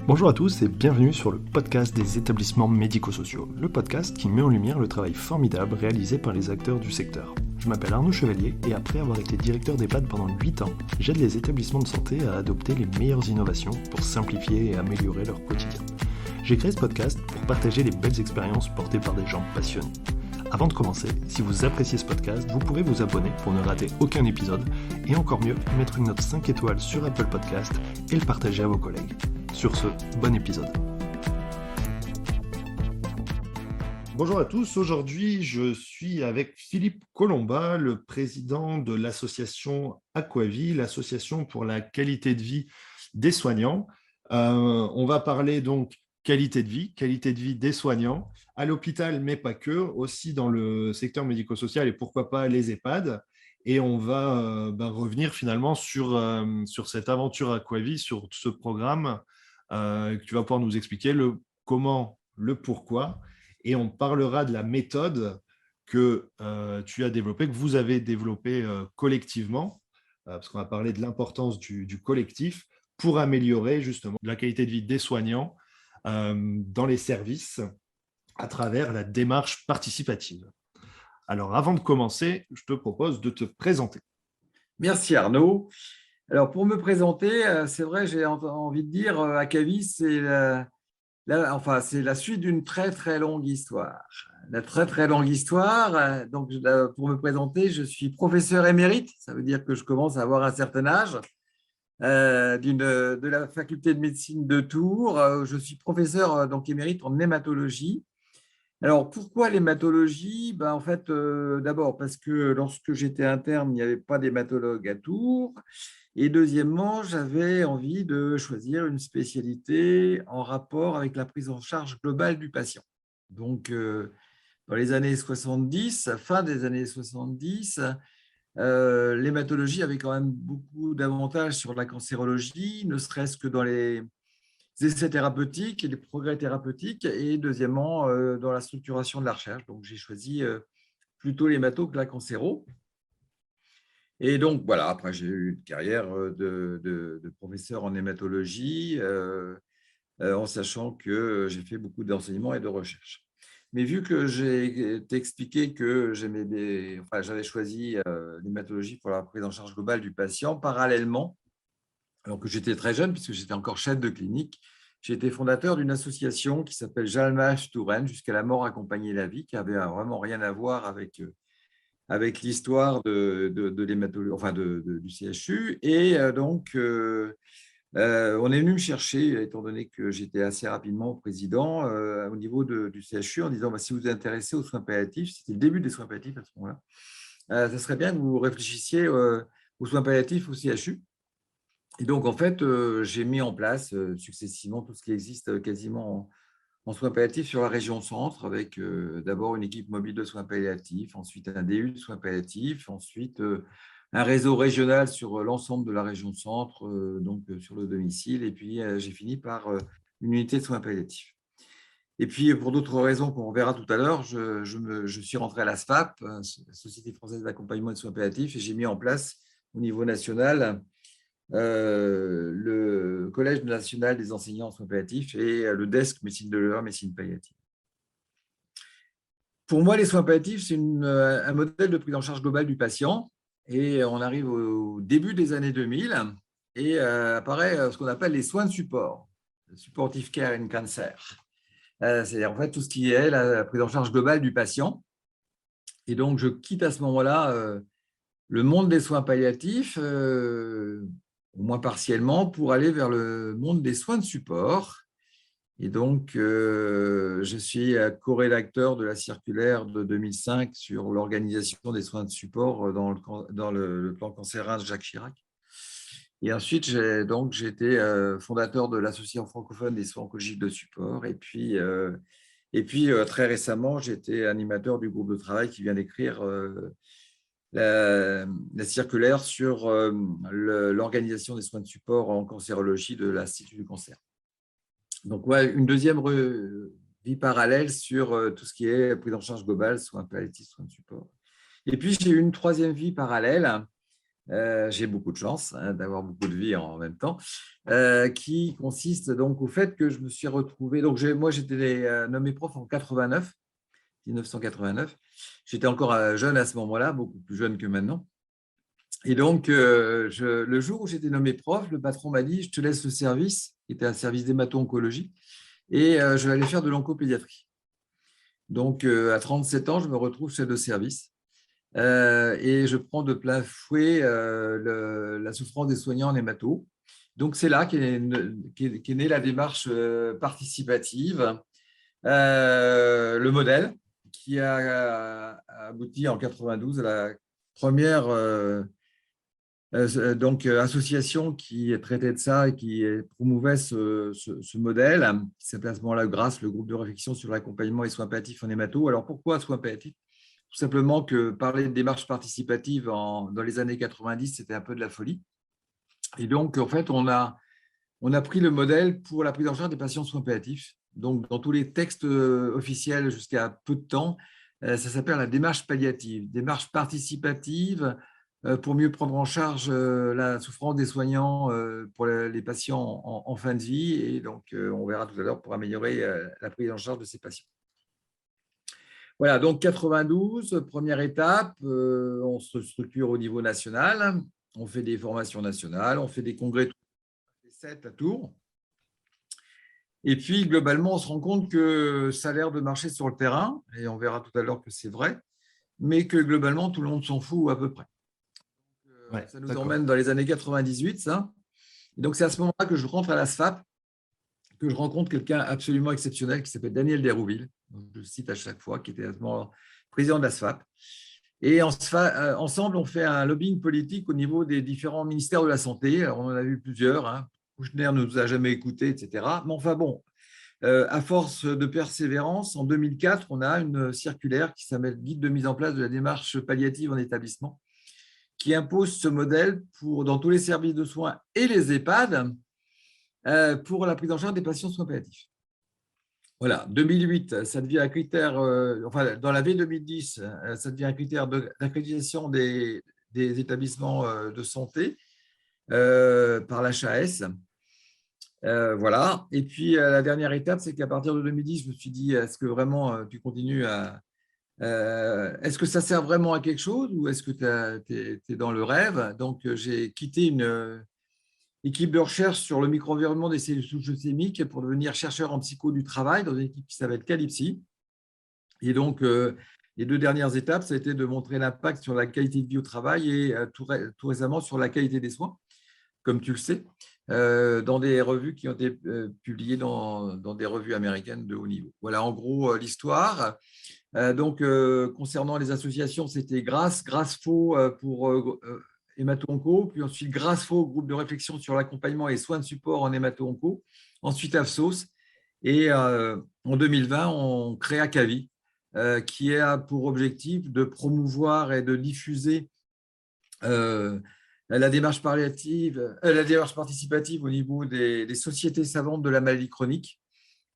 Bonjour à tous et bienvenue sur le podcast des établissements médico-sociaux, le podcast qui met en lumière le travail formidable réalisé par les acteurs du secteur. Je m'appelle Arnaud Chevalier et après avoir été directeur d'EHPAD pendant 8 ans, j'aide les établissements de santé à adopter les meilleures innovations pour simplifier et améliorer leur quotidien. J'ai créé ce podcast pour partager les belles expériences portées par des gens passionnés. Avant de commencer, si vous appréciez ce podcast, vous pouvez vous abonner pour ne rater aucun épisode et encore mieux, mettre une note 5 étoiles sur Apple Podcast et le partager à vos collègues. Sur ce, bon épisode. Bonjour à tous, aujourd'hui je suis avec Philippe Colomba, le président de l'association Aquavie, l'association pour la qualité de vie des soignants. On va parler donc qualité de vie des soignants, à l'hôpital mais pas que, aussi dans le secteur médico-social et pourquoi pas les EHPAD. Et on va revenir finalement sur cette aventure Aquavie, sur ce programme que tu vas pouvoir nous expliquer le comment, le pourquoi. Et on parlera de la méthode que tu as développée, que vous avez développée collectivement, parce qu'on va parler de l'importance du collectif pour améliorer justement la qualité de vie des soignants dans les services à travers la démarche participative. Alors, avant de commencer, je te propose de te présenter. Merci Arnaud. Alors, pour me présenter, c'est vrai, j'ai envie de dire, Aquavie, c'est la suite d'une très, très longue histoire. La très, très longue histoire. Donc, pour me présenter, je suis professeur émérite. Ça veut dire que je commence à avoir un certain âge de la faculté de médecine de Tours. Je suis professeur donc émérite en hématologie. Alors, pourquoi l'hématologie? En fait, d'abord parce que lorsque j'étais interne, il n'y avait pas d'hématologue à Tours. Et deuxièmement, j'avais envie de choisir une spécialité en rapport avec la prise en charge globale du patient. Donc, dans les années 70, fin des années 70, l'hématologie avait quand même beaucoup d'avantages sur la cancérologie, ne serait-ce que dans les essais thérapeutiques et les progrès thérapeutiques, et deuxièmement, dans la structuration de la recherche. Donc, j'ai choisi plutôt l'hémato que la cancéro. Et donc, voilà, après, j'ai eu une carrière de professeur en hématologie, en sachant que j'ai fait beaucoup d'enseignement et de recherche. Mais vu que j'ai expliqué que j'avais choisi l'hématologie pour la prise en charge globale du patient, parallèlement, alors que j'étais très jeune, puisque j'étais encore chef de clinique, j'ai été fondateur d'une association qui s'appelle Jalmach Touraine, jusqu'à la mort accompagner la vie, qui avait vraiment rien à voir avec l'histoire de l'hématologie, enfin du CHU. Et donc, on est venu me chercher, étant donné que j'étais assez rapidement président au niveau du CHU, en disant si vous êtes intéressé aux soins palliatifs, c'était le début des soins palliatifs à ce moment-là, ça serait bien que vous réfléchissiez aux soins palliatifs au CHU. Et donc, en fait, j'ai mis en place successivement tout ce qui existe quasiment en soins palliatifs sur la région centre, avec d'abord une équipe mobile de soins palliatifs, ensuite un DU de soins palliatifs, ensuite un réseau régional sur l'ensemble de la région centre, donc sur le domicile, et puis j'ai fini par une unité de soins palliatifs. Et puis, pour d'autres raisons qu'on verra tout à l'heure, je suis rentré à la SFAP, la Société française d'accompagnement et de soins palliatifs, et j'ai mis en place au niveau national le Collège national des enseignants en soins palliatifs et le desk médecine de l'heure, médecine palliative. Pour moi, les soins palliatifs, c'est un modèle de prise en charge globale du patient. Et on arrive au début des années 2000 et apparaît ce qu'on appelle les soins de support, supportive care in cancer. C'est en fait tout ce qui est la prise en charge globale du patient. Et donc, je quitte à ce moment-là le monde des soins palliatifs, au moins partiellement, pour aller vers le monde des soins de support. Et donc, je suis co-rédacteur de la circulaire de 2005 sur l'organisation des soins de support dans le plan cancérin de Jacques Chirac. Et ensuite, j'ai été fondateur de l'association francophone des soins oncologiques de support. Et puis très récemment, j'étais animateur du groupe de travail qui vient d'écrire la circulaire sur l'organisation des soins de support en cancérologie de l'Institut du cancer. Donc, une deuxième vie parallèle sur tout ce qui est prise en charge globale, soins palliatifs, soins de support. Et puis, j'ai eu une troisième vie parallèle j'ai beaucoup de chance d'avoir beaucoup de vie en même temps, qui consiste donc au fait que je me suis retrouvé. Donc, moi, j'étais nommé prof en 89, 1989. J'étais encore jeune à ce moment-là, beaucoup plus jeune que maintenant. Et donc, le jour où j'étais nommé prof, le patron m'a dit: je te laisse le service, qui était un service d'hémato-oncologie, et je vais aller faire de l'oncopédiatrie. Donc, à 37 ans, je me retrouve chef de service. Et je prends de plein fouet la souffrance des soignants en hémato. Donc, c'est là qu'est née la démarche participative, le modèle qui a abouti en 92 à la première association qui traitait de ça et qui promouvait ce modèle, qui s'appelait à ce moment-là GRACE, le groupe de réflexion sur l'accompagnement et soins palliatifs en hémato. Alors, pourquoi soins palliatifs? Tout simplement que parler de démarche participative dans les années 90, c'était un peu de la folie. Et donc, en fait, on a pris le modèle pour la prise en charge des patients soins palliatifs. Donc, dans tous les textes officiels jusqu'à peu de temps, ça s'appelle la démarche palliative, démarche participative pour mieux prendre en charge la souffrance des soignants pour les patients en fin de vie. Et donc, on verra tout à l'heure pour améliorer la prise en charge de ces patients. Voilà, donc 92, première étape, on se structure au niveau national, on fait des formations nationales, on fait des congrès, 7 à Tours. Et puis, globalement, on se rend compte que ça a l'air de marcher sur le terrain, et on verra tout à l'heure que c'est vrai, mais que globalement, tout le monde s'en fout à peu près. Ouais, ça nous emmène dans les années 98, ça. Et donc, c'est à ce moment-là que je rentre à la SFAP, que je rencontre quelqu'un absolument exceptionnel qui s'appelle Daniel Dérouville, je le cite à chaque fois, qui était à ce moment président de la SFAP. Et ensemble, on fait un lobbying politique au niveau des différents ministères de la Santé. Alors, on en a vu plusieurs. Kouchner ne nous a jamais écoutés, etc. Mais enfin bon, à force de persévérance, en 2004, on a une circulaire qui s'appelle « Guide de mise en place de la démarche palliative en établissement » qui impose ce modèle dans tous les services de soins et les EHPAD pour la prise en charge des patients soins palliatifs. Voilà, 2008, ça devient un critère, enfin, dans la V2010, ça devient un critère d'accréditation des établissements de santé par l'HAS. Voilà. Et puis, la dernière étape, c'est qu'à partir de 2010, je me suis dit, est-ce que vraiment tu continues à… est-ce que ça sert vraiment à quelque chose ou est-ce que tu es dans le rêve? Donc, j'ai quitté une équipe de recherche sur le micro-environnement des cellules souches leucémiques pour devenir chercheur en psycho du travail dans une équipe qui s'appelle Calypsy. Et donc, les 2 dernières étapes, ça a été de montrer l'impact sur la qualité de vie au travail et tout récemment sur la qualité des soins, comme tu le sais, dans des revues qui ont été publiées dans des revues américaines de haut niveau. Voilà en gros l'histoire. Donc, concernant les associations, c'était GRACE-FO pour hémato-onco, puis ensuite GRACE-FO, groupe de réflexion sur l'accompagnement et soins de support en hémato-onco, ensuite AFSOS, et en 2020, on crée Acavi, qui a pour objectif de promouvoir et de diffuser la démarche participative au niveau des sociétés savantes de la maladie chronique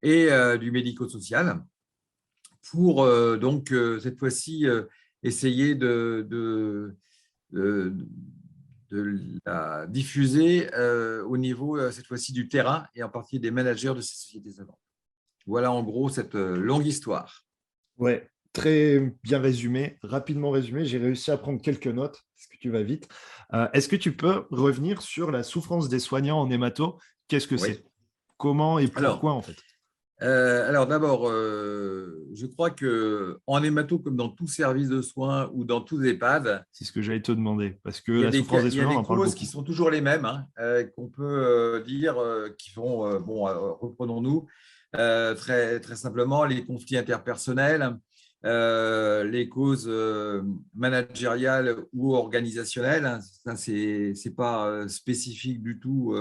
et du médico-social, pour donc cette fois-ci essayer de la diffuser au niveau cette fois-ci du terrain et en particulier des managers de ces sociétés savantes. Voilà en gros cette longue histoire. Ouais, très bien résumé, rapidement résumé. J'ai réussi à prendre quelques notes parce que tu vas vite. Est-ce que tu peux revenir sur la souffrance des soignants en hémato? Qu'est-ce que c'est? Comment et pourquoi en fait? Alors d'abord, je crois qu'en hémato, comme dans tout service de soins ou dans tous EHPAD, c'est ce que j'allais te demander, parce que il y a la souffrance des soignants, on en parle causes beaucoup. qui sont toujours les mêmes, qu'on peut dire, qui font, reprenons-nous, très, très simplement, les conflits interpersonnels, les causes managériales ou organisationnelles. Ça, ce n'est pas spécifique du tout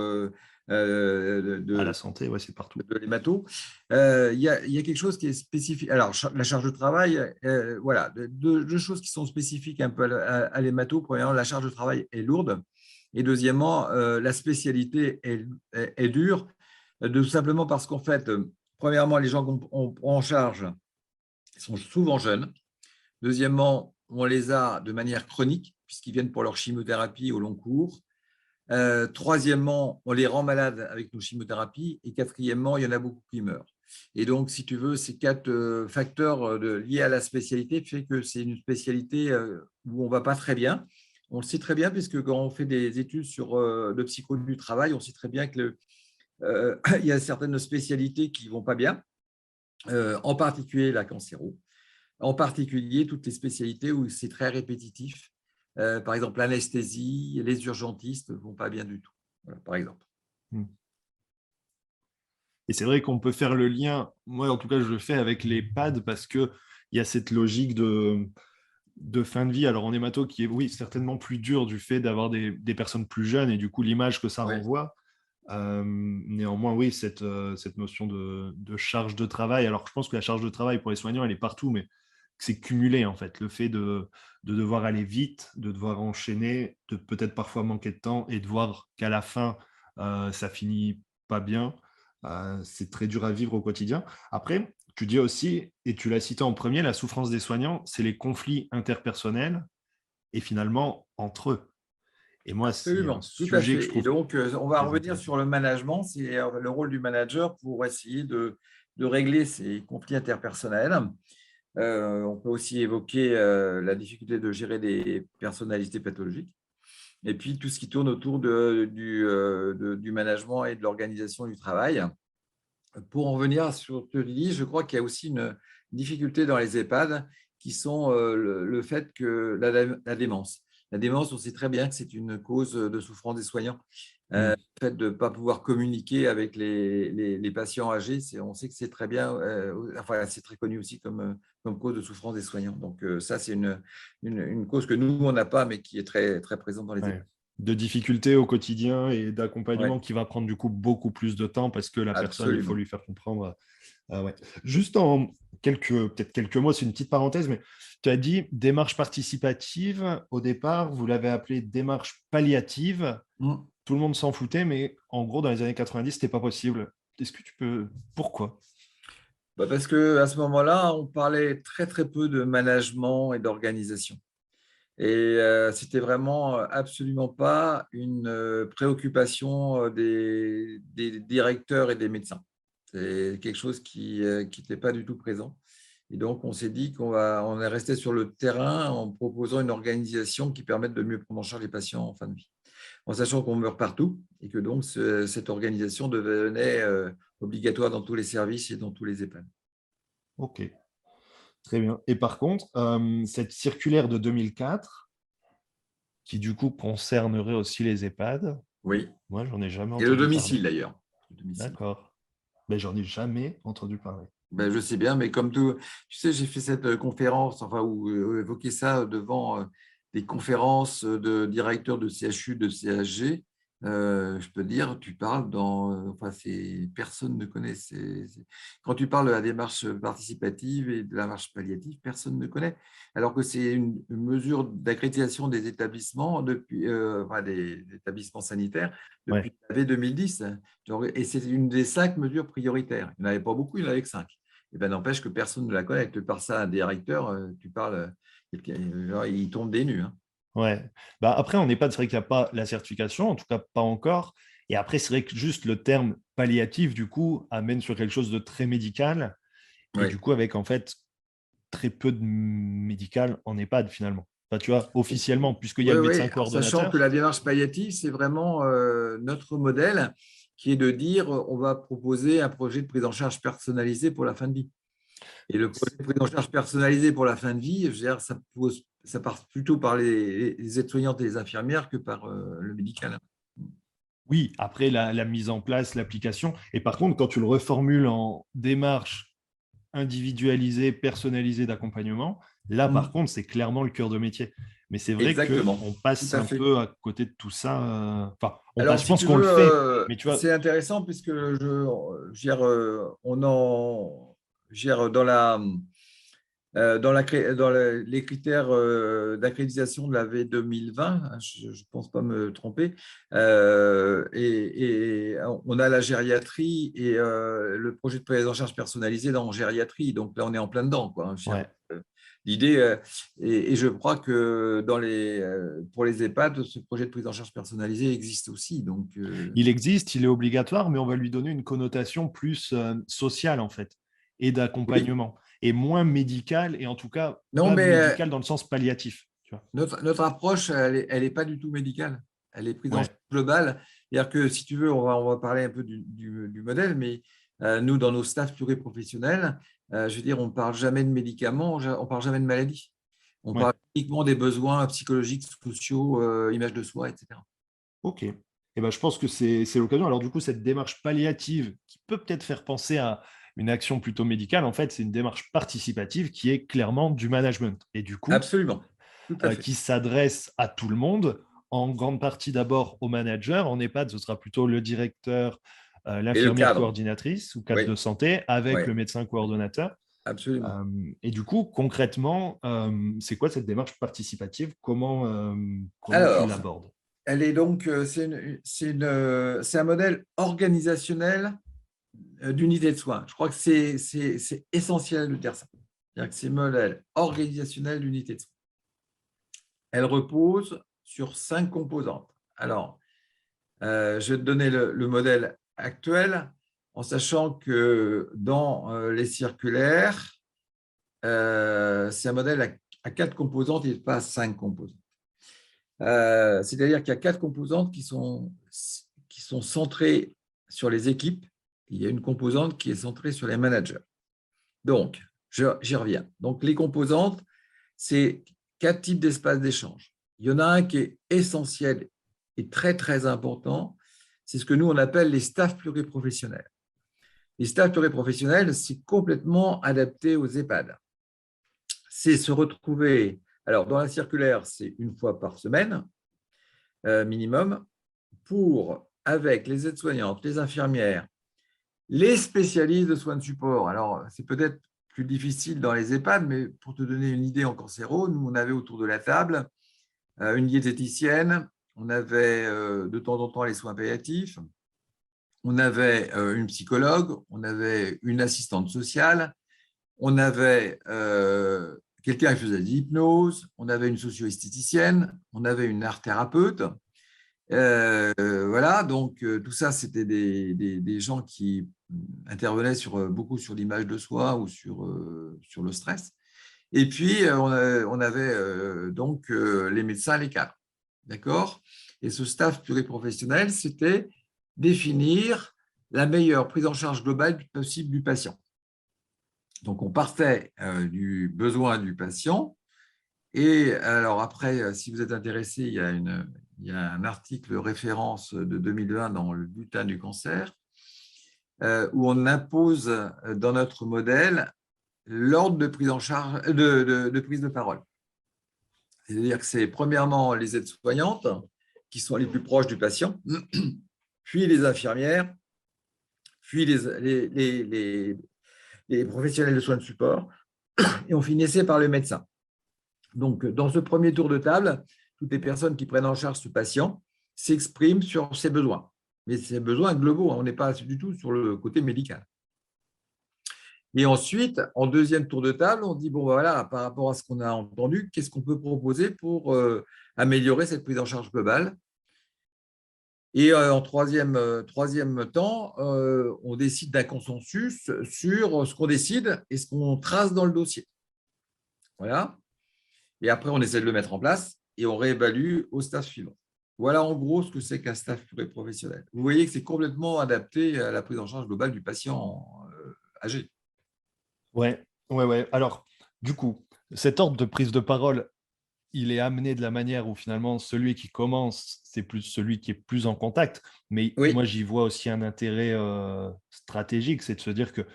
À la santé, ouais, c'est partout. de l'hémato. Il y a quelque chose qui est spécifique. Alors, la charge de travail, voilà, deux choses qui sont spécifiques un peu à l'hémato. Premièrement, la charge de travail est lourde. Et deuxièmement, la spécialité est dure, tout simplement parce qu'en fait, premièrement, les gens qu'on prend en charge sont souvent jeunes. Deuxièmement, on les a de manière chronique, puisqu'ils viennent pour leur chimiothérapie au long cours. Troisièmement, on les rend malades avec nos chimiothérapies. Et quatrièmement, il y en a beaucoup qui meurent. Et donc, si tu veux, ces 4 facteurs liés à la spécialité fait que c'est une spécialité où on ne va pas très bien. On le sait très bien, puisque quand on fait des études sur le psycho du travail, on sait très bien que il y a certaines spécialités qui ne vont pas bien, en particulier la cancéro, en particulier toutes les spécialités où c'est très répétitif. Par exemple, l'anesthésie, les urgentistes ne vont pas bien du tout, voilà, par exemple. Et c'est vrai qu'on peut faire le lien, moi en tout cas je le fais avec les PAD parce qu'il y a cette logique de fin de vie. Alors en hémato qui est, oui, certainement plus dur du fait d'avoir des personnes plus jeunes et du coup l'image que ça renvoie. Néanmoins, oui, cette notion de charge de travail. Alors je pense que la charge de travail pour les soignants, elle est partout, mais c'est cumulé en fait. Le fait de devoir aller vite, de devoir enchaîner, de peut-être parfois manquer de temps et de voir qu'à la fin, ça finit pas bien. C'est très dur à vivre au quotidien. Après, tu dis aussi, et tu l'as cité en premier, la souffrance des soignants, c'est les conflits interpersonnels et finalement entre eux. Et moi, c'est un Absolument, tout à sujet que je fait. Et trouve donc, on va très revenir intéressant. sur le management. C'est le rôle du manager pour essayer de régler ces conflits interpersonnels. On peut aussi évoquer la difficulté de gérer des personnalités pathologiques. Et puis, tout ce qui tourne autour du management et de l'organisation du travail. Pour en revenir sur ce que tu dis, je crois qu'il y a aussi une difficulté dans les EHPAD qui sont le fait que la démence. La démence, on sait très bien que c'est une cause de souffrance des soignants. Le fait de ne pas pouvoir communiquer avec les patients âgés, on sait que c'est très bien, enfin, c'est très connu aussi comme cause de souffrance des soignants. Donc, ça, c'est une cause que nous, on n'a pas, mais qui est très, très présente dans les EHPAD. Ouais. De difficultés au quotidien et d'accompagnement Ouais, qui va prendre du coup beaucoup plus de temps parce que la personne, il faut absolument. lui faire comprendre. Ouais. Juste en peut-être quelques mots, c'est une petite parenthèse, mais tu as dit démarche participative. Au départ, vous l'avez appelée démarche palliative. Mm. Tout le monde s'en foutait, mais en gros, dans les années 90, c'était pas possible. Est-ce que tu peux. Pourquoi? Parce qu'à ce moment-là, on parlait très, très peu de management et d'organisation. Et c'était vraiment absolument pas une préoccupation des directeurs et des médecins. C'est quelque chose qui n'était pas du tout présent. Et donc, on s'est dit on est resté sur le terrain en proposant une organisation qui permette de mieux prendre en charge les patients en fin de vie, en sachant qu'on meurt partout et que donc cette organisation devenait obligatoire dans tous les services et dans tous les EHPAD. Ok, très bien. Et par contre, cette circulaire de 2004, qui du coup concernerait aussi les EHPAD, Oui, moi, j'en ai jamais et le entendu parler. domicile d'ailleurs. Le domicile. D'accord. Mais j'en ai jamais entendu parler. Je sais bien, mais comme tout, tu sais, j'ai fait cette conférence, enfin, ou évoqué ça devant des conférences de directeurs de CHU, de CHG. Je peux dire, tu parles enfin, personne ne connaît. Quand tu parles de la démarche participative et de la démarche palliative, personne ne connaît. Alors que c'est une mesure d'accréditation des établissements depuis, enfin, des établissements sanitaires Ouais. depuis l'année 2010. Et c'est une des 5 mesures prioritaires. Il n'y en avait pas beaucoup, il n'y en avait que 5. Et ben, n'empêche que personne ne la connaît. Tu parles ça à un directeur, tu parles, il tombe des nues. Hein. Ouais. Bah, après, on n'est pas, c'est vrai qu'il n'y a pas la certification, en tout cas pas encore. Et après, c'est vrai que juste le terme palliatif, du coup, amène sur quelque chose de très médical. Et Oui. du coup, avec en fait très peu de médical en EHPAD finalement. Enfin, tu vois, officiellement, puisqu'il y a Oui, le oui, médecin sachant que coordonnateur. la démarche palliative, c'est vraiment notre modèle qui est de dire on va proposer un projet de prise en charge personnalisée pour la fin de vie. Et le projet de prise en charge personnalisée pour la fin de vie, je veux dire, ça part plutôt par les aides-soignantes et les infirmières que par le médical. Oui, après la mise en place, l'application. Et par contre, quand tu le reformules en démarche individualisée, personnalisée d'accompagnement, là, par Mm. contre, c'est clairement le cœur de métier. Mais c'est vrai Exactement, qu'on tout passe à un fait. peu à côté de tout ça. Enfin, on Alors, passe, je si pense tu qu'on le veux, fait, mais tu vois, c'est intéressant puisque on en gère dans les critères d'accréditation de la V 2020, hein, je ne pense pas me tromper, et on a la gériatrie et le projet de prise en charge personnalisée dans gériatrie. Donc là, on est en plein dedans, quoi, hein, ouais. L'idée, et je crois que pour les EHPAD, ce projet de prise en charge personnalisée existe aussi. Donc, Il existe, il est obligatoire, mais on va lui donner une connotation plus sociale, en fait, et oui. d'accompagnement, et moins médicale, et en tout cas, Non, pas mais médicale dans le sens palliatif. Tu vois. notre approche, elle est pas du tout médicale. Elle est prise en Ouais, charge globale. C'est-à-dire que si tu veux, on va parler un peu du modèle, mais nous, dans nos staffs pluriprofessionnels, je veux dire, on ne parle jamais de médicaments, on ne parle jamais de maladie. On ouais. parle uniquement des besoins psychologiques, sociaux, image de soi, etc. Ok. Eh ben, je pense que c'est l'occasion. Alors, du coup, cette démarche palliative qui peut peut-être faire penser à une action plutôt médicale, en fait, c'est une démarche participative qui est clairement du management. Et du coup, Absolument. Tout à fait. qui s'adresse à tout le monde, en grande partie d'abord au manager. En EHPAD, ce sera plutôt le directeur, Et le l'infirmière cadre. coordinatrice ou cadre Oui, de santé avec oui, le médecin coordonnateur. absolument. Euh, et du coup, concrètement, c'est quoi cette démarche participative? Comment tu Alors, l'abordes? elle est donc, c'est un modèle organisationnel d'unité de soins. Je crois que c'est essentiel de dire ça. C'est-à-dire que c'est un modèle organisationnel d'unité de soins. Elle repose sur 5 composantes. Alors, je vais te donner le modèle actuel en sachant que dans les circulaires, c'est un modèle à 4 composantes et pas 5 composantes. C'est-à-dire qu'il y a 4 composantes qui sont centrées sur les équipes. Il y a une composante qui est centrée sur les managers. Donc, j'y reviens. Donc, les composantes, c'est 4 types d'espaces d'échange. Il y en a un qui est essentiel et très, très important. C'est ce que nous, on appelle les staffs pluriprofessionnels. Les staffs pluriprofessionnels, c'est complètement adapté aux EHPAD. C'est se retrouver, alors dans la circulaire, c'est une fois par semaine minimum, avec les aides-soignantes, les infirmières, les spécialistes de soins de support. Alors, c'est peut-être plus difficile dans les EHPAD, mais pour te donner une idée en cancéro, nous, on avait autour de la table une diététicienne, on avait de temps en temps les soins palliatifs, on avait une psychologue, on avait une assistante sociale, on avait quelqu'un qui faisait de l'hypnose, on avait une socio-esthéticienne, on avait une art thérapeute. Voilà, donc tout ça, c'était des gens qui intervenaient beaucoup sur l'image de soi ou sur le stress. Et puis, on avait donc les médecins, les cadres. D'accord? Et ce staff pluriprofessionnel, c'était définir la meilleure prise en charge globale possible du patient. Donc, on partait du besoin du patient. Et alors après, si vous êtes intéressé, il y a un article référence de 2020 dans le bulletin du cancer où on impose dans notre modèle l'ordre de prise en charge, de prise de parole. C'est-à-dire que c'est premièrement les aides-soignantes qui sont les plus proches du patient, puis les infirmières, puis les professionnels de soins de support, et on finissait par le médecin. Donc, dans ce premier tour de table, toutes les personnes qui prennent en charge ce patient s'expriment sur ses besoins. Mais ses besoins globaux, on n'est pas du tout sur le côté médical. Et ensuite, en deuxième tour de table, on dit, bon, voilà, par rapport à ce qu'on a entendu, qu'est-ce qu'on peut proposer pour améliorer cette prise en charge globale? Et en troisième temps, on décide d'un consensus sur ce qu'on décide et ce qu'on trace dans le dossier. Voilà. Et après, on essaie de le mettre en place et on réévalue au staff suivant. Voilà en gros ce que c'est qu'un staff pluriprofessionnel. Vous voyez que c'est complètement adapté à la prise en charge globale du patient âgé. Ouais, ouais, ouais. Alors, du coup, cet ordre de prise de parole, il est amené de la manière où finalement celui qui commence, c'est plus celui qui est plus en contact. Mais moi, Oui, j'y vois aussi un intérêt stratégique, c'est de se dire que,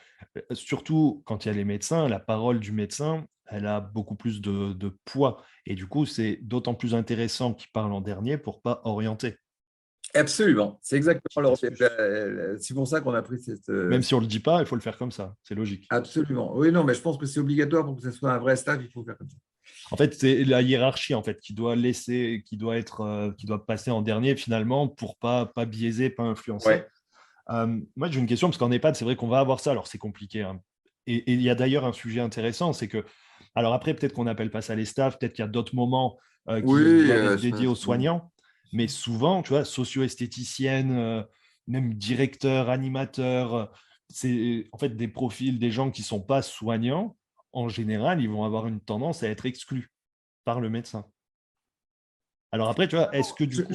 surtout quand il y a les médecins, la parole du médecin, elle a beaucoup plus de poids. Et du coup, c'est d'autant plus intéressant qu'il parle en dernier pour pas orienter. absolument. C'est exactement Petite astuce. c'est pour ça qu'on a pris cette. Même si on ne le dit pas, il faut le faire comme ça. C'est logique. Absolument. Oui, non, mais je pense que c'est obligatoire pour que ce soit un vrai staff, il faut faire comme ça. En fait, c'est la hiérarchie en fait qui doit laisser, qui doit passer en dernier finalement pour pas biaiser, pas influencer. Ouais. Moi, j'ai une question parce qu'en EHPAD, c'est vrai qu'on va avoir ça. Alors, c'est compliqué, hein. Et il y a d'ailleurs un sujet intéressant, c'est que Alors après, peut-être qu'on n'appelle pas ça les staffs, peut-être qu'il y a d'autres moments qui Oui, doivent être dédiés aux soignants, mais souvent, tu vois, socio-esthéticienne, même directeur, animateur, c'est en fait des profils des gens qui ne sont pas soignants. En général, ils vont avoir une tendance à être exclus par le médecin. Alors après, tu vois, est-ce que du coup…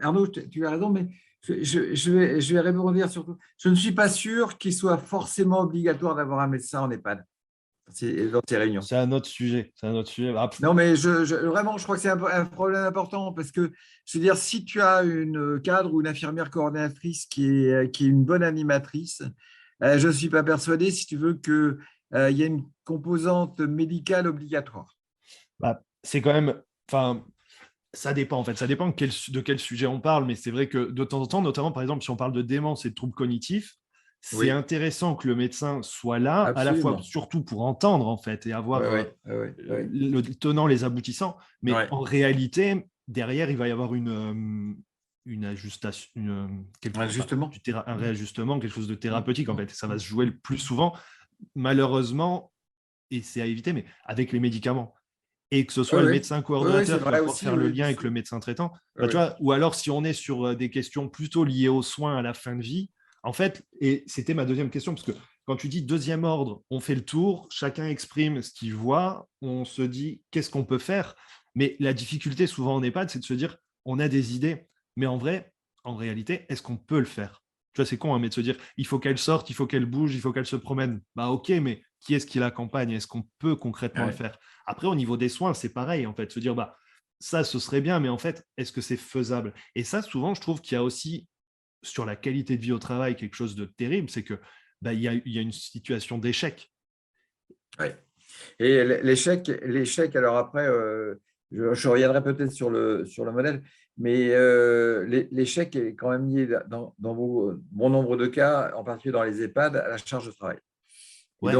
Arnaud, tu as raison, mais je vais rebondir sur tout. Je ne suis pas sûr qu'il soit forcément obligatoire d'avoir un médecin en EHPAD dans ces réunions. C'est un autre sujet. C'est un autre sujet. Ah, Non, mais vraiment, je crois que c'est un problème important parce que, je veux dire, si tu as une cadre ou une infirmière coordinatrice qui est une bonne animatrice, je ne suis pas persuadé, si tu veux, qu'il y a une composante médicale obligatoire. bah, c'est quand même… Enfin, ça dépend en fait. Ça dépend de quel sujet on parle, mais c'est vrai que de temps en temps, notamment par exemple, si on parle de démence et de troubles cognitifs, c'est Oui, intéressant que le médecin soit là, à la fois absolument. surtout pour entendre en fait et Oui, avoir oui, oui, oui. le tenant, les aboutissants, mais Ouais. en réalité, derrière, il va y avoir une ajustation, Ouais, justement. un réajustement, quelque chose de thérapeutique en fait. Ça va se jouer le plus souvent, malheureusement, et c'est à éviter, mais avec les médicaments. Et que ce Oui, soit le oui, médecin oui, oui, c'est coordonnateur qui va vrai pouvoir aussi, faire le oui, lien bien avec sûr. le médecin traitant, Oui, bah, tu oui. vois, ou alors si on est sur des questions plutôt liées aux soins à la fin de vie, en fait, et c'était ma deuxième question, parce que quand tu dis deuxième ordre, on fait le tour, chacun exprime ce qu'il voit, on se dit qu'est-ce qu'on peut faire, mais la difficulté souvent en EHPAD, c'est de se dire on a des idées, mais en vrai, en réalité, est-ce qu'on peut le faire? Tu vois, c'est con, hein, mais de se dire il faut qu'elle sorte, il faut qu'elle bouge, il faut qu'elle se promène. Bah ok, mais qui est-ce qui l'accompagne? Est-ce qu'on peut concrètement le Ouais. faire? Après, au niveau des soins, c'est pareil, en fait, se dire, bah, ça, ce serait bien, mais en fait, est-ce que c'est faisable? Et ça, souvent, je trouve qu'il y a aussi, sur la qualité de vie au travail, quelque chose de terrible, c'est que bah, il y a une situation d'échec. Ouais. Et l'échec, alors après, je reviendrai peut-être sur le modèle, mais l'échec est quand même lié dans bon nombre de cas, en particulier dans les EHPAD, à la charge de travail. Et Ouais,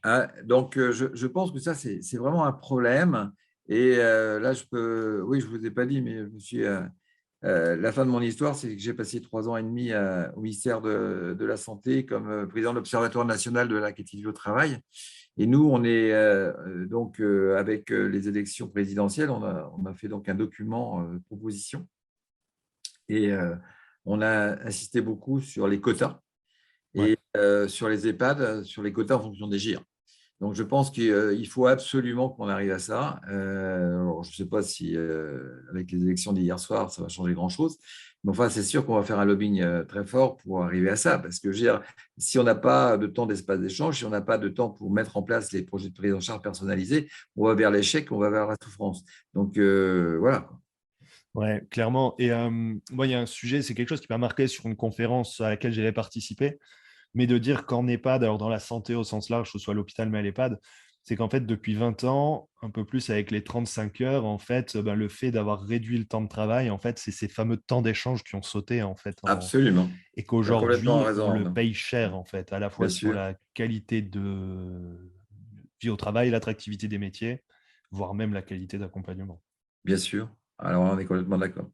je pense que ça, c'est vraiment un problème. Et là, oui, je ne vous ai pas dit, mais la fin de mon histoire, c'est que j'ai passé 3 ans et demi au ministère de la Santé comme président de l'Observatoire national de la qualité de vie au travail. Et nous, on est avec les élections présidentielles, on a fait donc un document de proposition et on a insisté beaucoup sur les quotas ouais. et sur les EHPAD, sur les quotas en fonction des GIR. Donc, je pense qu'il faut absolument qu'on arrive à ça. Alors, je ne sais pas si, avec les élections d'hier soir, ça va changer grand-chose. Mais enfin, c'est sûr qu'on va faire un lobbying très fort pour arriver à ça. Parce que, je veux dire, si on n'a pas de temps d'espace d'échange, si on n'a pas de temps pour mettre en place les projets de prise en charge personnalisés, on va vers l'échec, on va vers la souffrance. Donc, voilà. Ouais, clairement. Et moi, il y a un sujet, c'est quelque chose qui m'a marqué sur une conférence à laquelle j'avais participé, mais de dire qu'en EHPAD, alors dans la santé au sens large, que ce soit à l'hôpital, mais à l'EHPAD, c'est qu'en fait, depuis 20 ans, un peu plus avec les 35 heures, en fait, ben, le fait d'avoir réduit le temps de travail, en fait, c'est ces fameux temps d'échange qui ont sauté, en fait, Absolument. et Tu as complètement qu'aujourd'hui, on raison, le Arnaud. paye cher, en fait, à la fois Bien sur sûr. la qualité de vie au travail, l'attractivité des métiers, voire même la qualité d'accompagnement. Bien sûr. Alors, on est complètement d'accord.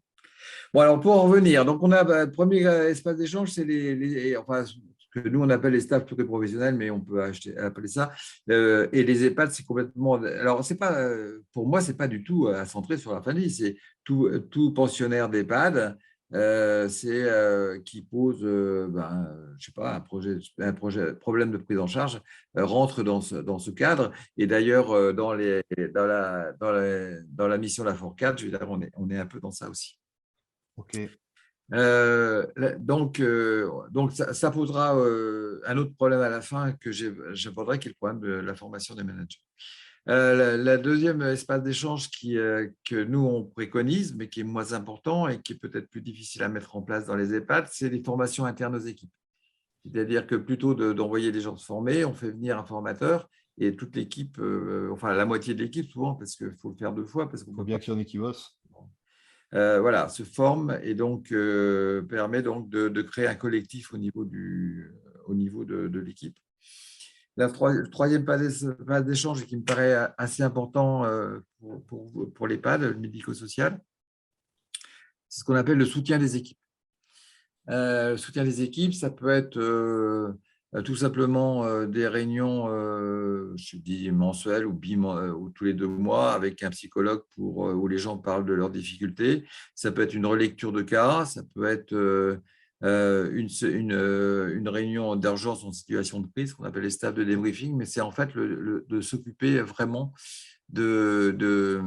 Bon, alors pour en revenir, donc on a le premier espace d'échange, c'est enfin, ce que nous on appelle les staffs pluriprofessionnels, mais on peut appeler ça. Et les EHPAD, c'est complètement. Alors, c'est pas, pour moi, c'est pas du tout centré sur la famille. C'est tout pensionnaire d'EHPAD qui pose, je sais pas, problème de prise en charge rentre dans ce cadre. Et d'ailleurs, dans la mission La Fourcade, je veux dire, on est un peu dans ça aussi. Ok. Donc ça posera un autre problème à la fin que j'aborderai, qui est le problème de la formation des managers. La deuxième espace d'échange que nous, on préconise, mais qui est moins important et qui est peut-être plus difficile à mettre en place dans les EHPAD, c'est les formations internes aux équipes. C'est-à-dire que plutôt d'envoyer des gens se former, on fait venir un formateur et toute l'équipe, enfin la moitié de l'équipe souvent, parce qu'il faut le faire 2 fois, parce qu'on Il ne faut peut bien pas. qu'il y en ait qui bossent. Voilà, se forme et donc permet donc de créer un collectif au niveau de l'équipe. Le troisième pas d'échange qui me paraît assez important pour l'EHPAD, le médico-social, c'est ce qu'on appelle le soutien des équipes. Le soutien des équipes, ça peut être tout simplement des réunions, je dis mensuelles ou tous les 2 mois avec un psychologue où les gens parlent de leurs difficultés. Ça peut être une relecture de cas, ça peut être une réunion d'urgence en situation de crise qu'on appelle les staffs de débriefing, mais c'est en fait de s'occuper vraiment de, de,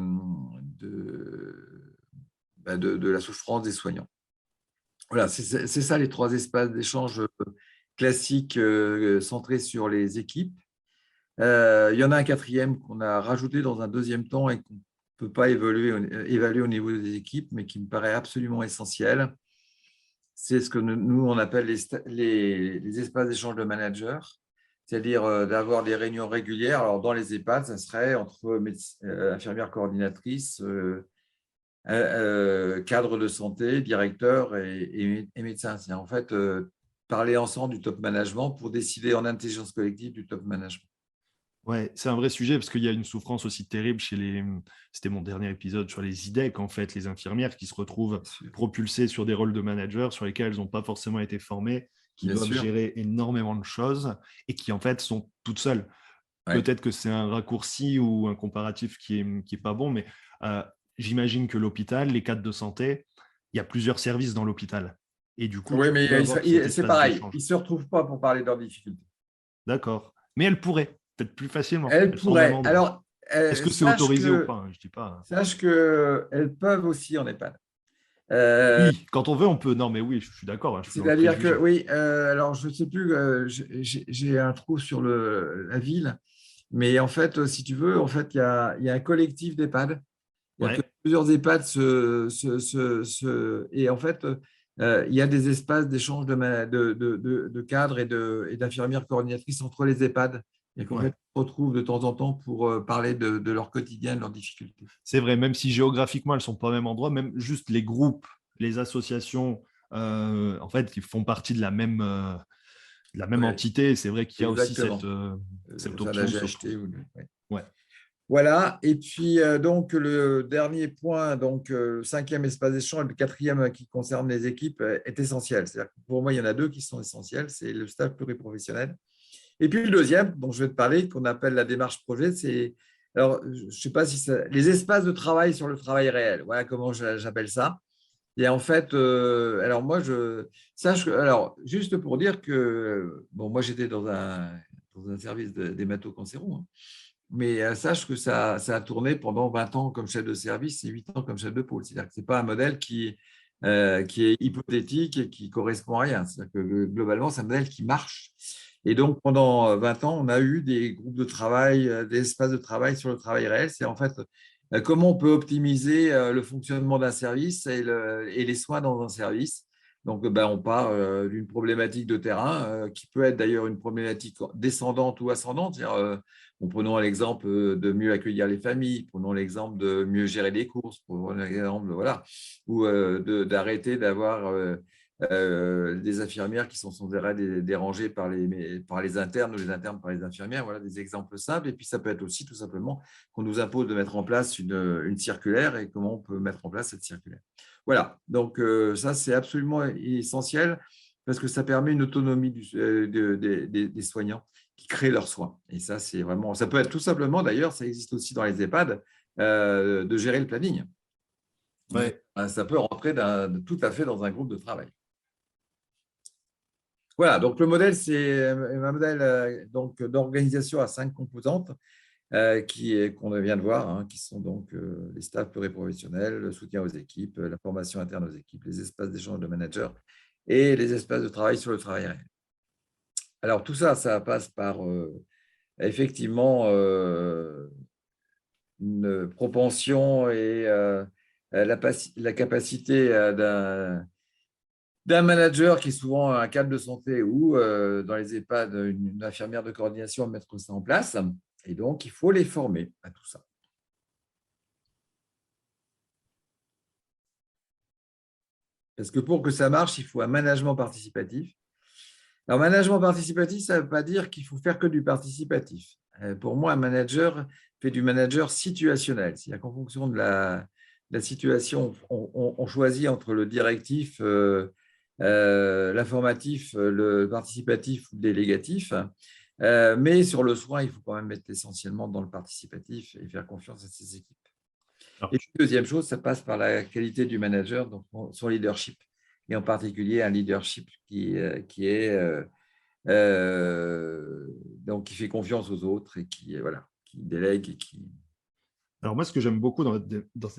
de la souffrance des soignants. Voilà, c'est ça les 3 espaces d'échange classiques centrés sur les équipes. Il y en a un quatrième qu'on a rajouté dans un deuxième temps et qu'on ne peut pas évaluer au niveau des équipes, mais qui me paraît absolument essentiel. C'est ce que nous, on appelle les espaces d'échange de managers, c'est-à-dire d'avoir des réunions régulières. Alors, dans les EHPAD, ça serait entre infirmières coordinatrices, cadre de santé, directeur et médecin. C'est en fait parler ensemble du top management pour décider en intelligence collective du top management. Ouais, c'est un vrai sujet parce qu'il y a une souffrance aussi terrible chez c'était mon dernier épisode sur les IDEC, en fait, les infirmières qui se retrouvent propulsées sur des rôles de manager sur lesquels elles n'ont pas forcément été formées, qui doivent gérer énormément de choses et qui, en fait, sont toutes seules. Ouais. Peut-être que c'est un raccourci ou un comparatif qui est pas bon, mais j'imagine que l'hôpital, les cadres de santé, il y a plusieurs services dans l'hôpital. Et du coup, oui, mais c'est pareil. Ils ne se retrouvent pas pour parler de leurs difficultés. D'accord. Mais elles pourraient. Peut-être plus facilement. Elles pourraient. Alors, est-ce que c'est autorisé ou pas? Je dis pas. Sache qu'elles peuvent aussi en EHPAD. Oui, quand on veut, on peut. Non, mais oui, je suis d'accord. C'est-à-dire que, oui, alors je ne sais plus, j'ai un trou sur la ville, mais en fait, si tu veux, en fait, il y a un collectif d'EHPAD. Ouais. Plusieurs EHPAD et en fait, il y a des espaces d'échange de cadres et d'infirmières coordinatrices entre les EHPAD. Et qu'en fait, on se retrouve de temps en temps pour parler de leur quotidien, de leurs difficultés. C'est vrai, même si géographiquement, elles ne sont pas au même endroit, même juste les groupes, les associations, en fait, qui font partie de la même entité. C'est vrai qu'il y a aussi cette option. Ouais. Voilà, et puis donc le dernier point, donc le 5e espace d'échange, et le 4e qui concerne les équipes est essentiel. C'est-à-dire que pour moi, il y en a 2 qui sont essentiels, c'est le staff pluriprofessionnel. Et puis le deuxième, dont je vais te parler, qu'on appelle la démarche projet, c'est, alors je ne sais pas si les espaces de travail sur le travail réel. Voilà comment j'appelle ça. Et en fait, alors moi, alors juste pour dire que, bon, moi j'étais dans un service d'hémato-cancéro, hein. Mais sache que ça a tourné pendant 20 ans comme chef de service et 8 ans comme chef de pôle. C'est-à-dire que ce n'est pas un modèle qui est hypothétique et qui correspond à rien. C'est-à-dire que globalement, c'est un modèle qui marche. Et donc, pendant 20 ans, on a eu des groupes de travail, des espaces de travail sur le travail réel. C'est en fait comment on peut optimiser le fonctionnement d'un service et les soins dans un service. Donc, on part d'une problématique de terrain qui peut être d'ailleurs une problématique descendante ou ascendante. C'est-à-dire, prenons l'exemple de mieux accueillir les familles, prenons l'exemple de mieux gérer les courses, prenons l'exemple, voilà, ou d'arrêter d'avoir des infirmières qui sont sans arrêt dérangées par les internes ou les internes par les infirmières. Voilà des exemples simples. Et puis, ça peut être aussi tout simplement qu'on nous impose de mettre en place une circulaire et comment on peut mettre en place cette circulaire. Voilà, donc ça, c'est absolument essentiel parce que ça permet une autonomie des soignants qui créent leurs soins. Et ça, c'est vraiment… Ça peut être tout simplement, d'ailleurs, ça existe aussi dans les EHPAD, de gérer le planning. Ouais. Ça peut rentrer tout à fait dans un groupe de travail. Voilà, donc le modèle, c'est un modèle d'organisation à 5 composantes qu'on vient de voir, hein, qui sont donc les staffs pluriprofessionnels, le soutien aux équipes, la formation interne aux équipes, les espaces d'échange de managers et les espaces de travail sur le travail réel. Alors, tout ça, ça passe par effectivement une propension et la capacité d'un manager qui est souvent un cadre de santé ou dans les EHPAD, une infirmière de coordination à mettre ça en place. Et donc, il faut les former à tout ça. Parce que pour que ça marche, il faut un management participatif. Alors, management participatif, ça ne veut pas dire qu'il faut faire que du participatif. Pour moi, un manager fait du manager situationnel. C'est-à-dire qu'en fonction de la situation, on choisit entre le directif l'informatif, le participatif ou le délégatif. Mais sur le soin, il faut quand même être essentiellement dans le participatif et faire confiance à ses équipes. Alors, Et puis, deuxième chose, ça passe par la qualité du manager, donc son leadership, et en particulier un leadership donc qui fait confiance aux autres et qui délègue et qui… alors moi, ce que j'aime beaucoup dans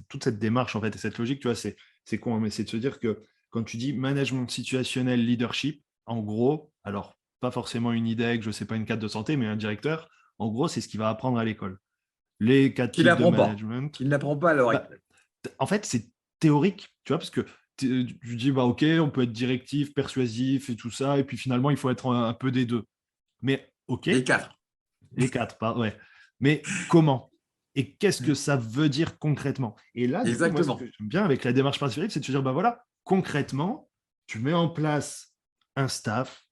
toute cette démarche en fait, et cette logique, tu vois, c'est quoi? On essaie de se dire que quand tu dis management situationnel, leadership, en gros, alors pas forcément une IDEC, je ne sais pas, une cadre de santé, mais un directeur, en gros, c'est ce qu'il va apprendre à l'école. Les quatre Qu'il types de n'apprend pas, management, qu'il n'apprend pas à l'heure bah, actuelle. en fait, c'est théorique, tu vois, parce que tu dis, bah, ok, on peut être directif, persuasif et tout ça, et puis finalement, il faut être un peu des deux. Mais ok, Les quatre. les quatre, ouais. Mais comment? Et qu'est-ce que ça veut dire concrètement? Et là, du coup, moi, ce que Exactement. j'aime bien avec la démarche participative, c'est de se dire, bah voilà, concrètement, tu mets en place un staff,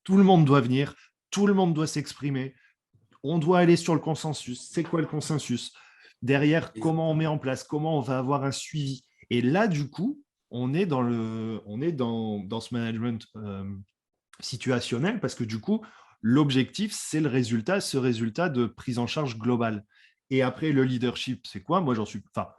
tout le monde doit venir, tout le monde doit s'exprimer, on doit aller sur le consensus. C'est quoi le consensus? Derrière, comment on met en place? Comment on va avoir un suivi? Et là, du coup, on est dans ce management situationnel parce que du coup, l'objectif, c'est le résultat, ce résultat de prise en charge globale. Et après, le leadership, c'est quoi? Moi, j'en suis. Enfin,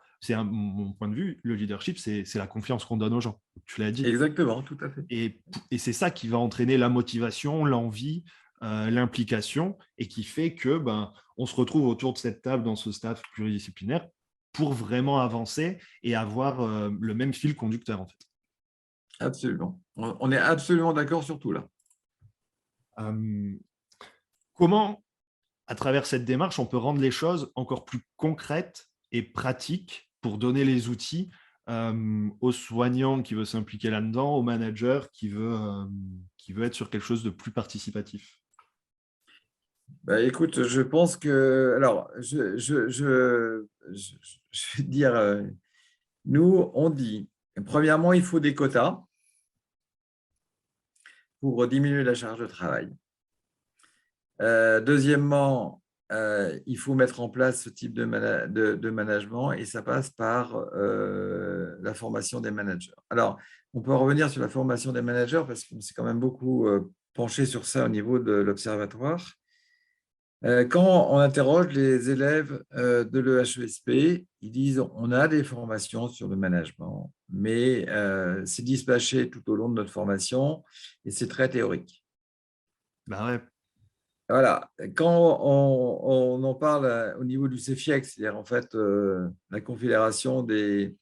mon point de vue. Le leadership, c'est la confiance qu'on donne aux gens. Tu l'as dit. Exactement, tout à fait. Et c'est ça qui va entraîner la motivation, l'envie, l'implication, et qui fait que on se retrouve autour de cette table dans ce staff pluridisciplinaire pour vraiment avancer et avoir le même fil conducteur, en fait. Absolument. On est absolument d'accord sur tout là. Comment, à travers cette démarche, on peut rendre les choses encore plus concrètes et pratiques pour donner les outils aux soignants qui veut s'impliquer là-dedans, au manager qui veut être sur quelque chose de plus participatif? Bah, écoute, je pense que… Alors, je vais te dire, nous, on dit, premièrement, il faut des quotas pour diminuer la charge de travail. Deuxièmement, il faut mettre en place ce type de management et ça passe par la formation des managers. Alors, on peut revenir sur la formation des managers parce qu'on s'est quand même beaucoup penché sur ça au niveau de l'observatoire. Quand on interroge les élèves de l'EHESP, ils disent on a des formations sur le management, mais c'est dispatché tout au long de notre formation et c'est très théorique. Bah ouais. Voilà. Quand on en parle au niveau du CEFIEX, c'est-à-dire en fait la Confédération des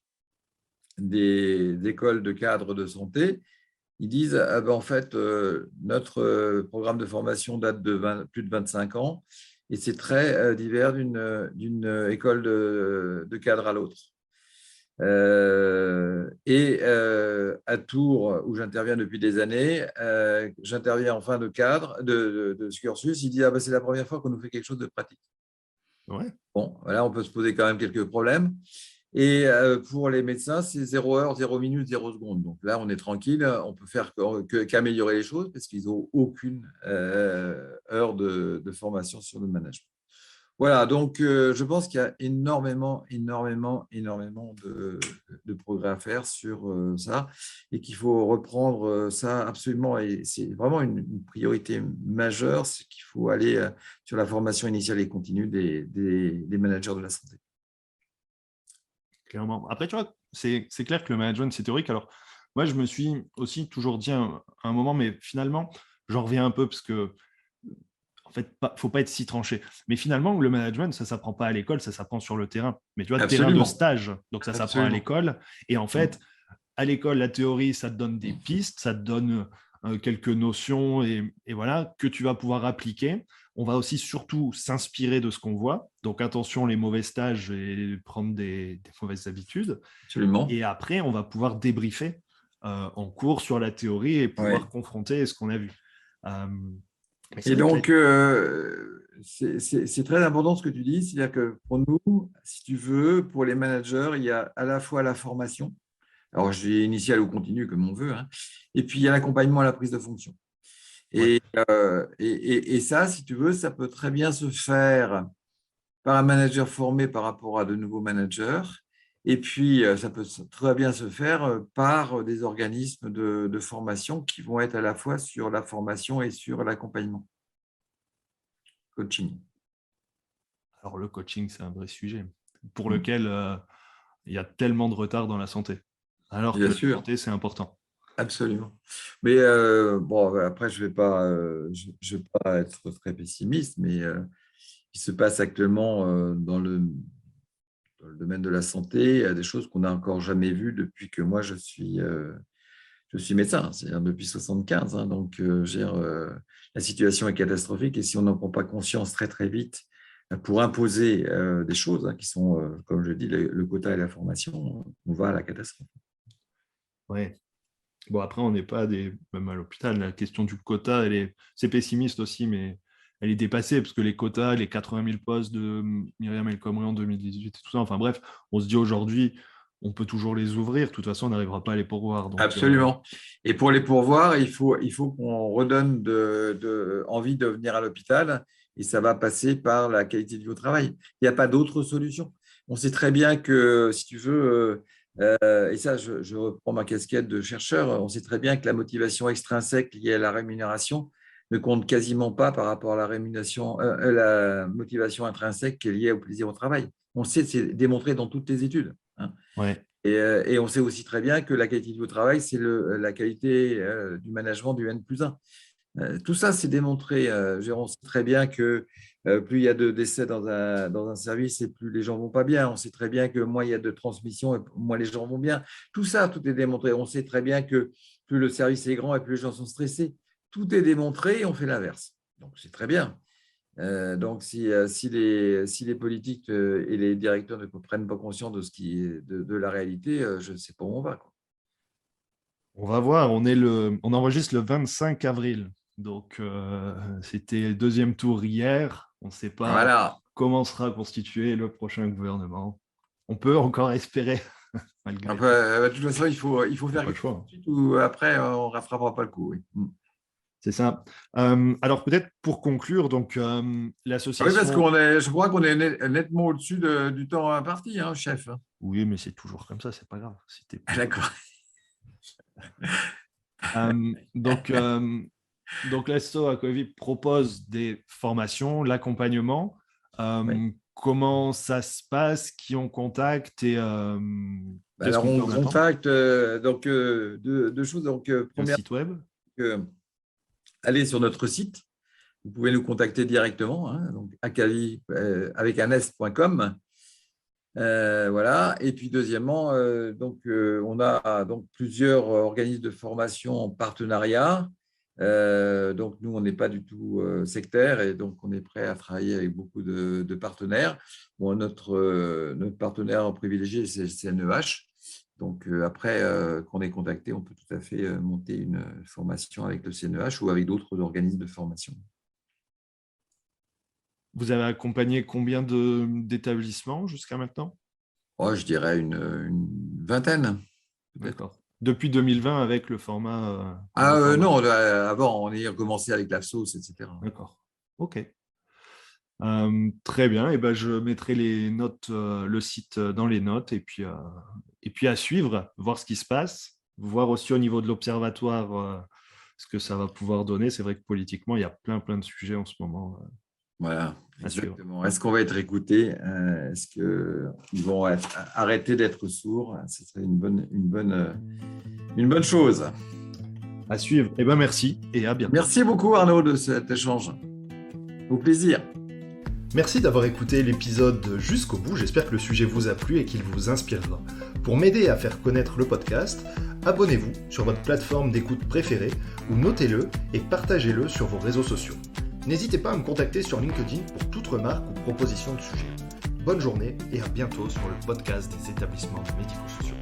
écoles de cadres de santé, ils disent ah ben, en fait notre programme de formation date de plus de 25 ans et c'est très divers d'une école de cadre à l'autre. À Tours, où j'interviens depuis des années, j'interviens en fin de cadre de ce cursus. Il dit ah ben, c'est la première fois qu'on nous fait quelque chose de pratique. Ouais. Bon, voilà, on peut se poser quand même quelques problèmes. Et pour les médecins, c'est 0 heure, 0 minute, 0 seconde. Donc là, on est tranquille, on peut faire qu'améliorer les choses parce qu'ils n'ont aucune heure de formation sur le management. Voilà, donc je pense qu'il y a énormément de progrès à faire sur ça et qu'il faut reprendre ça absolument. Et c'est vraiment une priorité majeure, c'est qu'il faut aller sur la formation initiale et continue des managers de la santé. Clairement. Après, tu vois, c'est clair que le management, c'est théorique. Alors, moi, je me suis aussi toujours dit à un moment, mais finalement, j'en reviens un peu parce que, en fait, faut pas être si tranché. Mais finalement, le management, ça s'apprend pas à l'école, ça s'apprend sur le terrain. Mais tu vois, terrain de Absolument, stage, donc ça s'apprend à absolument. l'école. Et en Mm. fait, à l'école, la théorie, ça te donne des pistes, ça te donne quelques notions et voilà, que tu vas pouvoir appliquer. On va aussi surtout s'inspirer de ce qu'on voit. Donc attention, les mauvais stages et prendre des mauvaises habitudes. Absolument. Et après, on va pouvoir débriefer en cours sur la théorie et pouvoir Ouais. confronter ce qu'on a vu. Euh, mais c'est Et vrai que donc, c'est très important ce que tu dis, c'est-à-dire que pour nous, si tu veux, pour les managers, il y a à la fois la formation, alors je dis initiale ou continue comme on veut, hein, et puis il y a l'accompagnement à la prise de fonction. ouais, Et ça, si tu veux, ça peut très bien se faire par un manager formé par rapport à de nouveaux managers Et puis, ça peut très bien se faire par des organismes de formation qui vont être à la fois sur la formation et sur l'accompagnement, coaching. Alors, le coaching, c'est un vrai sujet pour lequel il y a tellement de retard dans la santé. Alors Bien que sûr. la santé, c'est important. Absolument. Mais bon, après, je vais pas être très pessimiste, mais il se passe actuellement dans le domaine de la santé des choses qu'on n'a encore jamais vues depuis que moi je suis médecin, c'est-à-dire depuis 75. Hein, donc, la situation est catastrophique et si on n'en prend pas conscience très très vite pour imposer des choses qui sont, comme je dis, le quota et la formation, on va à la catastrophe. Ouais. Bon, après, on n'est pas même à l'hôpital. La question du quota, c'est pessimiste aussi, mais elle est dépassée parce que les quotas, les 80 000 postes de Myriam El Khomri en 2018 et tout ça, enfin bref, on se dit aujourd'hui, on peut toujours les ouvrir. De toute façon, on n'arrivera pas à les pourvoir. Donc, absolument. Et pour les pourvoir, il faut qu'on redonne envie de venir à l'hôpital et ça va passer par la qualité de vie au travail. Il n'y a pas d'autre solution. On sait très bien que, si tu veux, et ça, je reprends ma casquette de chercheur, on sait très bien que la motivation extrinsèque liée à la rémunération ne compte quasiment pas par rapport à la motivation intrinsèque qui est liée au plaisir au travail. On sait, c'est démontré dans toutes les études. Hein. ouais. Et on sait aussi très bien que la qualité du travail, c'est la qualité du management du N+1. Tout ça, c'est démontré. On sait très bien que plus il y a de décès dans un service et plus les gens vont pas bien. On sait très bien que moins il y a de transmission et moins les gens vont bien. Tout ça, tout est démontré. On sait très bien que plus le service est grand et plus les gens sont stressés. Tout est démontré et on fait l'inverse. Donc, c'est très bien. Donc, si les politiques et les directeurs ne prennent pas conscience de ce qui est de la réalité, je ne sais pas où on va, quoi. On va voir. On enregistre le 25 avril. Donc, c'était le deuxième tour hier. On ne sait pas Voilà. comment sera constitué le prochain gouvernement. On peut encore espérer. Malgré De toute façon, il faut faire pas le choix. tout ou après, on ne rattrapera pas le coup. Oui. C'est ça. Alors, peut-être pour conclure, donc, l'association… Oui, parce je crois qu'on est nettement au-dessus du temps imparti, hein, chef. Oui, mais c'est toujours comme ça, c'est pas grave. D'accord. Donc l'asso Aquavit propose des formations, l'accompagnement. Oui. Comment ça se passe? Qui on contacte et qu'est-ce Alors, qu'on peut on en attendre? contacte deux choses. Donc, Un première, site web? allez sur notre site. Vous pouvez nous contacter directement, hein, donc akavi avec un s.com. Voilà. Et puis deuxièmement, on a donc plusieurs organismes de formation en partenariat. Donc nous, on n'est pas du tout sectaire et donc on est prêt à travailler avec beaucoup de partenaires. Bon, notre partenaire privilégié, c'est le CNEH. Donc après qu'on est contacté, on peut tout à fait monter une formation avec le CNEH ou avec d'autres organismes de formation. Vous avez accompagné combien d'établissements jusqu'à maintenant? Je dirais une vingtaine. D'accord. Depuis 2020 avec le format… Non, avant, on a commencé avec la sauce, etc. D'accord. OK. Très bien. Et ben, je mettrai les notes, le site dans les notes et puis à suivre, voir ce qui se passe, voir aussi au niveau de l'observatoire ce que ça va pouvoir donner. C'est vrai que politiquement, il y a plein de sujets en ce moment. Voilà, exactement. Est-ce qu'on va être écouté? Est-ce qu'ils vont arrêter d'être sourds? Ce serait une bonne chose. À suivre. Eh ben, merci et à bientôt. Merci beaucoup Arnaud de cet échange. Au plaisir. Merci d'avoir écouté l'épisode jusqu'au bout. J'espère que le sujet vous a plu et qu'il vous inspirera. Pour m'aider à faire connaître le podcast, abonnez-vous sur votre plateforme d'écoute préférée ou notez-le et partagez-le sur vos réseaux sociaux. N'hésitez pas à me contacter sur LinkedIn pour toute remarque ou proposition de sujet. Bonne journée et à bientôt sur le podcast des établissements médico-sociaux.